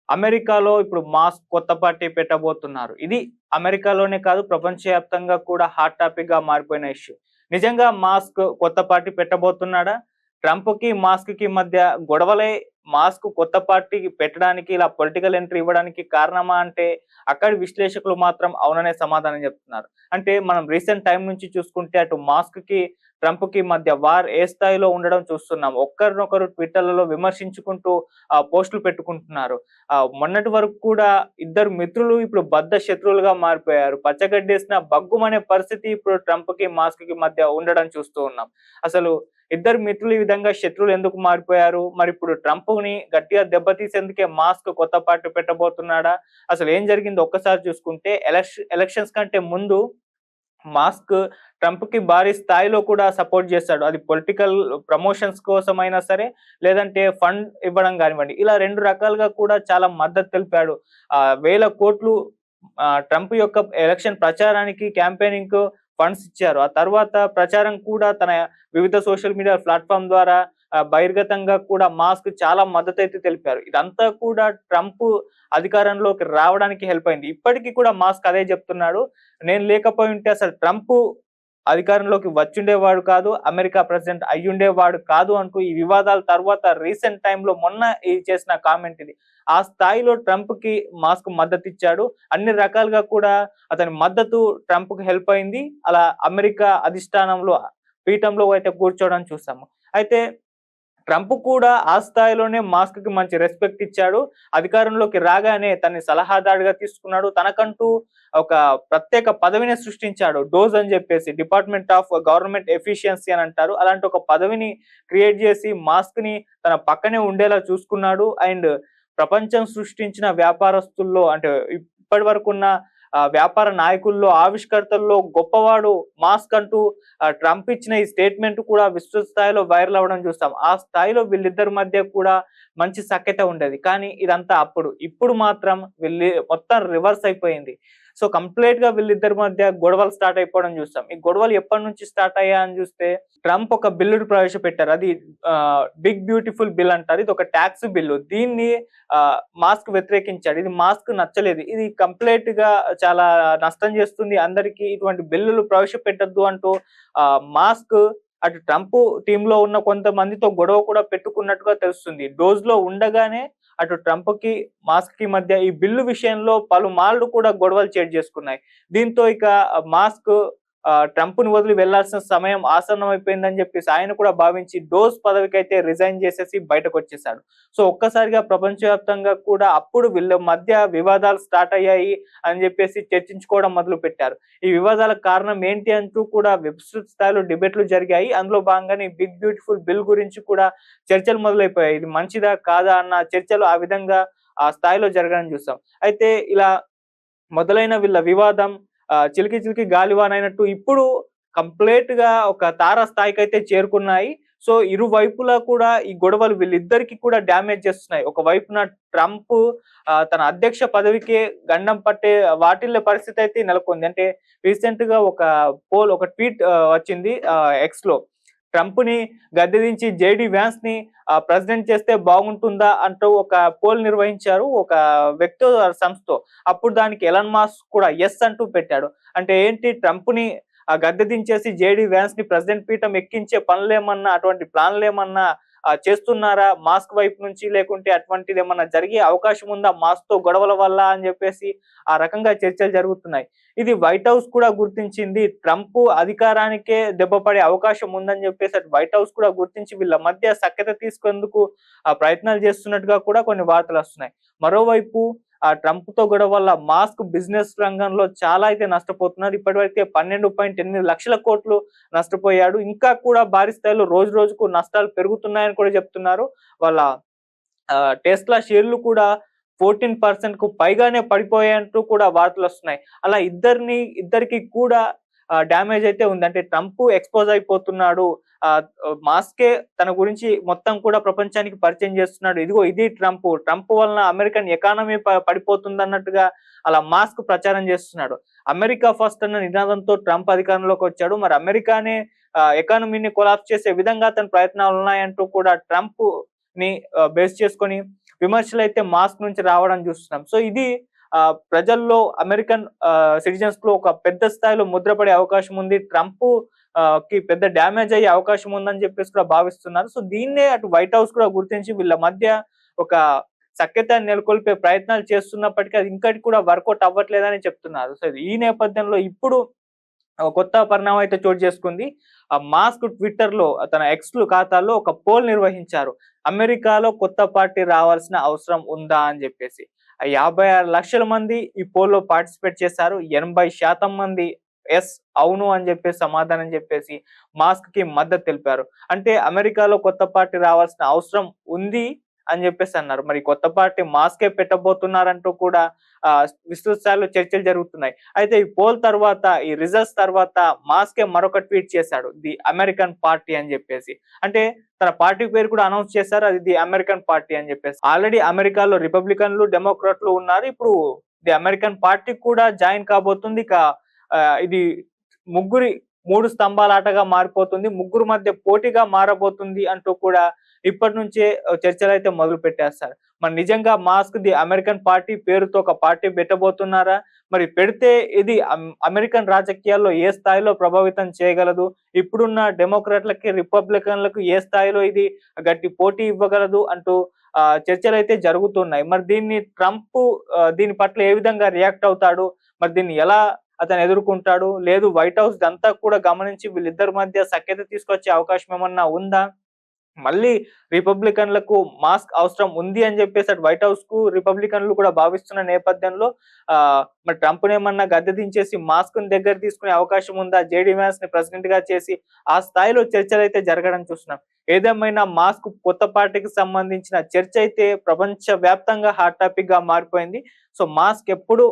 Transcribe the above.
అమెరికాలో ఇప్పుడు మాస్క్ కొత్త పార్టీ పెట్టబోతున్నారు. ఇది అమెరికాలోనే కాదు ప్రపంచవ్యాప్తంగా కూడా హాట్ టాపిక్‌గా మారిపోయిన ఇష్యూ. నిజంగా మాస్క్ కొత్త పార్టీ పెట్టబోతున్నాడా? ట్రంప్‌కి, మాస్క్‌కి మధ్య గొడవలే మాస్క్ కొత్త పార్టీకి పెట్టడానికి ఇలా పొలిటికల్ ఎంట్రీ ఇవ్వడానికి కారణమా అంటే అక్కడి విశ్లేషకులు మాత్రం అవుననే సమాధానం చెప్తున్నారు. అంటే మనం రీసెంట్ టైమ్ నుంచి చూసుకుంటే అటు మాస్క్‌కి, ట్రంప్‌కి మధ్య వార్ ఏ స్థాయిలో ఉండడం చూస్తున్నాం. ఒకరినొకరు ట్విట్టర్‌లలో విమర్శించుకుంటూ పోస్టులు పెట్టుకుంటున్నారు. మొన్నటి వరకు కూడా ఇద్దరు మిత్రులు ఇప్పుడు బద్ధ శత్రువులుగా మారిపోయారు. పచ్చగడ్డేసిన బగ్గుమనే పరిస్థితి ఇప్పుడు ట్రంప్‌కి, మాస్క్‌కి మధ్య ఉండడం చూస్తూ ఉన్నాం. అసలు ఇద్దరు మిత్రులు ఈ విధంగా శత్రువులు ఎందుకు మారిపోయారు? మరిప్పుడు ట్రంప్‌ని గట్టిగా దెబ్బతీసేందుకే మాస్క్ కొత్త పార్టీ పెట్టబోతున్నాడా? అసలు ఏం జరిగిందో ఒక్కసారి చూసుకుంటే ఎలక్షన్స్ కంటే ముందు మాస్క్ ట్రంప్‌కి భారీ స్థాయిలో కూడా సపోర్ట్ చేశాడు. అది పొలిటికల్ ప్రమోషన్స్ కోసమైనా సరే, లేదంటే ఫండ్ ఇవ్వడం గానివ్వండి. ఇలా 2 రకాలుగా కూడా చాలా మద్దతు తెలిపాడు. వేల కోట్లు ట్రంప్ యొక్క ఎలక్షన్ ప్రచారానికి, క్యాంపెయినింగ్‌కు ఫండ్స్ ఇచ్చారు. ఆ తర్వాత ప్రచారం కూడా తన వివిధ సోషల్ మీడియా ప్లాట్‌ఫార్మ్ ద్వారా బహిర్గతంగా కూడా మాస్క్ చాలా మద్దతైతే తెలిపారు. ఇదంతా కూడా ట్రంప్ అధికారంలోకి రావడానికి హెల్ప్ అయింది. ఇప్పటికి కూడా మాస్క్ అదే చెప్తున్నాడు. నేను లేకపోయుంటే అసలు ట్రంప్ అధికారంలోకి వచ్చుండేవాడు కాదు. అమెరికా ప్రెసిడెంట్ అయ్యుండేవాడు కాదు అంటూ ఈ వివాదాల తర్వాత రీసెంట్ టైమ్‌లో మొన్న చేసిన కామెంట్ ఇది. ఆ స్థాయిలో ట్రంప్‌కి మాస్క్ మద్దతిచ్చాడు. అన్ని రకాలుగా కూడా అతని మద్దతు ట్రంప్‌కి హెల్ప్ అయింది. అలా అమెరికా అధిష్టానంలో పీఠంలో అయితే కూర్చోవడం చూసాము. అయితే ట్రంప్ కూడా ఆ స్థాయిలోనే మాస్క్‌కి మంచి రెస్పెక్ట్ ఇచ్చాడు. అధికారంలోకి రాగానే తనని సలహాదారుగా తీసుకున్నాడు. తనకంటూ ఒక ప్రత్యేక పదవిని సృష్టించాడు. డోజ్ అని జెప్పేసి డిపార్ట్‌మెంట్ ఆఫ్ గవర్నమెంట్ ఎఫిషియన్సీ అని అంటారు. అలాంటి ఒక పదవిని క్రియేట్ జేసి మాస్క్‌ని తన పక్కనే ఉండేలా చూసుకున్నాడు. అండ్ ప్రపంచం సృష్టించిన వ్యాపారస్తుల్లో అంటే ఇప్పటి వరకున్న వ్యాపార నాయకుల్లో, ఆవిష్కర్తల్లో గొప్పవాడు మాస్క్ అంటూ ట్రంప్ ఇచ్చిన ఈ స్టేట్మెంట్ కూడా విస్తృత స్థాయిలో వైరల్ అవ్వడం చూస్తాం. ఆ స్థాయిలో వీళ్ళిద్దరి మధ్య కూడా మంచి సఖ్యత ఉండేది. కానీ ఇదంతా అప్పుడు. ఇప్పుడు మాత్రం మొత్తం రివర్స్ అయిపోయింది. సో, కంప్లీట్‌గా వీళ్ళిద్దరి మధ్య గొడవలు స్టార్ట్ అయిపోవడం చూస్తాం. ఈ గొడవలు ఎప్పటినుంచి స్టార్ట్ అయ్యాయని చూస్తే ట్రంప్ ఒక బిల్లును ప్రవేశపెట్టారు. అది బిగ్ బ్యూటిఫుల్ బిల్ అంటారు. ఇది ఒక టాక్స్ బిల్లు. దీన్ని మాస్క్ వ్యతిరేకించాడు. ఇది మాస్క్ నచ్చలేదు. ఇది కంప్లీట్‌గా చాలా నష్టం చేస్తుంది అందరికీ. ఇటువంటి బిల్లులు ప్రవేశపెట్టొద్దు అంటూ మాస్క్ అటు ట్రంప్ టీమ్‌లో ఉన్న కొంతమందితో గొడవ కూడా పెట్టుకున్నట్టుగా తెలుస్తుంది. డోజ్‌లో ఉండగానే అటు ట్రంప్‌కి, మాస్క్‌కి మధ్య ఈ బిల్లు విషయంలో పలుమార్లు కూడా గొడవలు చోటు చేసుకున్నాయి. దీంతో ఇక మాస్క్ ట్రంప్‌ని వదిలి వెళ్లాల్సిన సమయం ఆసన్నమైపోయిందని చెప్పేసి ఆయన కూడా భావించి డోస్ పదవికైతే రిజైన్ చేసేసి బయటకొచ్చేసాడు. సో, ఒక్కసారిగా ప్రపంచవ్యాప్తంగా కూడా అప్పుడు వీళ్ళ మధ్య వివాదాలు స్టార్ట్ అయ్యాయి అని చెప్పేసి చర్చించుకోవడం మొదలుపెట్టారు. ఈ వివాదాలకు కారణం ఏంటి అంటూ కూడా విస్తృత స్థాయిలో డిబేట్లు జరిగాయి. అందులో భాగంగానే ఈ బిగ్ బ్యూటిఫుల్ బిల్ గురించి కూడా చర్చలు మొదలైపోయాయి. ఇది మంచిదా? కాదా? అన్న చర్చలు ఆ విధంగా ఆ స్థాయిలో జరగడం చూసాం. అయితే ఇలా మొదలైన వీళ్ళ వివాదం చిలికి చిలికి గాలివానైనట్టు ఇప్పుడు కంప్లీట్‌గా ఒక తారాస్థాయికైతే చేరుకున్నాయి. సో, ఇరువైపులా కూడా ఈ గొడవలు వీళ్ళిద్దరికీ కూడా డ్యామేజ్ చేస్తున్నాయి. ఒక వైపున ట్రంప్ తన అధ్యక్ష పదవికే గండం పట్టే వాటిల్లే పరిస్థితయితే నెలకొంది. అంటే రీసెంట్‌గా ఒక ట్వీట్ వచ్చింది ఎక్స్‌లో. ట్రంప్‌ని గద్దె దించి జేడీ వాన్స్‌ని ప్రెసిడెంట్ చేస్తే బాగుంటుందా అంటూ ఒక పోల్ నిర్వహించారు. ఒక వ్యక్తో సంస్థతో. అప్పుడు దానికి ఎలన్ మాస్క్ కూడా యెస్ అంటూ పెట్టాడు. అంటే ఏంటి ట్రంప్‌ని గద్దె దించేసి జేడీ వాన్స్‌ని ప్రెసిడెంట్ పీఠం ఎక్కించే పనులేమన్నా అటువంటి ప్లాన్‌లేమన్నా చేస్తున్నారా మాస్క్ వైపు నుంచి? లేకుంటే అటువంటిదేమన్నా జరిగే అవకాశం ఉందా మాస్క్‌తో గొడవల వల్ల అని జెప్పేసి ఆ రకంగా చర్చలు జరుగుతున్నాయి. ఇది వైట్ హౌస్ కూడా గుర్తించింది. ట్రంప్ అధికారానికే దెబ్బ పడే అవకాశం ఉందని జెప్పేసి అటు వైట్ హౌస్ కూడా గుర్తించి వీళ్ళ మధ్య సఖ్యత తీసుకునేందుకు ప్రయత్నాలు చేస్తున్నట్టుగా కూడా కొన్ని వార్తలొస్తున్నాయి. మరోవైపు ట్రంప్‌తో గొడవ వల్ల మాస్క్ బిజినెస్ రంగంలో చాలా అయితే నష్టపోతున్నారు. ఇప్పటివరకే 12.8 లక్షల కోట్లు నష్టపోయాడు. ఇంకా కూడా భారీ స్థాయిలో రోజు రోజుకు నష్టాలు పెరుగుతున్నాయని కూడా చెప్తున్నారు. వాళ్ళ టెస్లా షేర్లు కూడా 14% పైగానే పడిపోయాయంటూ కూడా వార్తలొస్తున్నాయి. అలా ఇద్దరికి కూడా డ్యామేజ్ అయితే ఉంది. అంటే ట్రంప్ ఎక్స్‌పోజ్ అయిపోతున్నాడు. మాస్కే తన గురించి మొత్తం కూడా ప్రపంచానికి పరిచయం చేస్తున్నాడు. ఇదిగో ఇది ట్రంప్. ట్రంప్ వలన అమెరికన్ ఎకానమీ పడిపోతుందన్నట్టుగా అలా మాస్క్ ప్రచారం చేస్తున్నాడు. అమెరికా ఫస్ట్ అన్న నినాదంతో ట్రంప్ అధికారంలోకొచ్చాడు. మరి అమెరికానే ఎకానమీని కొలాప్స్ చేసే విధంగా తన ప్రయత్నాలున్నాయంటూ కూడా ట్రంప్ ని బేస్ చేసుకొని విమర్శలు అయితే మాస్క్ నుంచి రావడం చూస్తున్నాం. సో ఇది ప్రజల్లో అమెరికన్ సిటిజన్స్ లో ఒక పెద్ద స్థాయిలో ముద్రపడే అవకాశం ఉంది. ట్రంప్ కి పెద్ద డ్యామేజ్ అయ్యే అవకాశం ఉందని చెప్పేసి కూడా భావిస్తున్నారు. సో దీన్నే అటు వైట్ హౌస్ కూడా గుర్తించి వీళ్ళ మధ్య ఒక సఖ్యతను నెలకొల్పే ప్రయత్నాలు చేస్తున్నప్పటికీ అది ఇంకటి కూడా వర్కౌట్ అవ్వట్లేదని చెప్తున్నారు. సో ఈ నేపథ్యంలో ఇప్పుడు కొత్త పరిణామం అయితే చోటు చేసుకుంది. మాస్క్ ట్విట్టర్ లో తన ఎక్స్ ఖాతాలో ఒక పోల్ నిర్వహించారు. అమెరికాలో కొత్త పార్టీ రావాల్సిన అవసరం ఉందా అని చెప్పేసి. 56 లక్షల మంది ఈ పోల్లో పార్టిసిపేట్ చేశారు. 80% మంది ఎస్ అవును అని చెప్పేసి సమాధానం చెప్పేసి మాస్క్ కి మద్దతు తెలిపారు. అంటే అమెరికాలో కొత్త పార్టీ రావాల్సిన అవసరం ఉంది అని చెప్పేసి అన్నారు. మరి కొత్త పార్టీ మాస్కే పెట్టబోతున్నారంటూ కూడా విస్తృత స్థాయిలో చర్చలు జరుగుతున్నాయి. అయితే ఈ పోల్ తర్వాత, ఈ రిజల్ట్స్ తర్వాత మాస్కే మరొక ట్వీట్ చేశాడు, ది అమెరికన్ పార్టీ అని చెప్పేసి. అంటే తన పార్టీ పేరు కూడా అనౌన్స్ చేశారు, అది ది అమెరికన్ పార్టీ అని చెప్పేసి. ఆల్రెడీ అమెరికాలో రిపబ్లికన్లు, డెమోక్రాట్లు ఉన్నారు. ఇప్పుడు ది అమెరికన్ పార్టీ కూడా జాయిన్ కాబోతుంది. ఇక ఇది ముగ్గురి 3 స్తంభాల ఆటగా మారిపోతుంది. ముగ్గురు మధ్య పోటీగా మారబోతుంది అంటూ కూడా ఇప్పటి నుంచే చర్చలైతే మొదలు పెట్టేస్తారు. మరి నిజంగా మాస్క్ ది అమెరికన్ పార్టీ పేరుతో ఒక పార్టీ పెట్టబోతున్నారా? మరి పెడితే ఇది అమెరికన్ రాజకీయాల్లో ఏ స్థాయిలో ప్రభావితం చేయగలదు? ఇప్పుడున్న డెమోక్రాట్లకి, రిపబ్లికన్లకు ఏ స్థాయిలో ఇది గట్టి పోటీ ఇవ్వగలదు అంటూ చర్చలైతే జరుగుతున్నాయి. మరి దీన్ని ట్రంప్ దీని పట్ల ఏ విధంగా రియాక్ట్ అవుతాడు? మరి దీన్ని ఎలా అతను ఎదుర్కొంటాడు? లేదు వైట్ హౌస్ ఇదంతా కూడా గమనించి వీళ్ళిద్దరి మధ్య సఖ్యత తీసుకొచ్చే అవకాశం ఏమన్నా ఉందా? మళ్ళీ రిపబ్లికన్లకు మాస్క్ అవసరం ఉంది అని చెప్పేసి అటు వైట్ హౌస్ కు రిపబ్లికన్లు కూడా భావిస్తున్న నేపథ్యంలో మరి ట్రంప్ ఏమన్నా గద్దె దించేసి మాస్క్ ని దగ్గర తీసుకునే అవకాశం ఉందా? జేడీ వ్యాన్స్ ని ప్రెసిడెంట్ గా చేసి ఆ స్థాయిలో చర్చలు అయితే జరగడం చూస్తున్నాం. ఏదేమైనా మాస్క్ కొత్త పార్టీకి సంబంధించిన చర్చ అయితే ప్రపంచ వ్యాప్తంగా హాట్ టాపిక్ గా మారిపోయింది. సో మాస్క్ ఎప్పుడు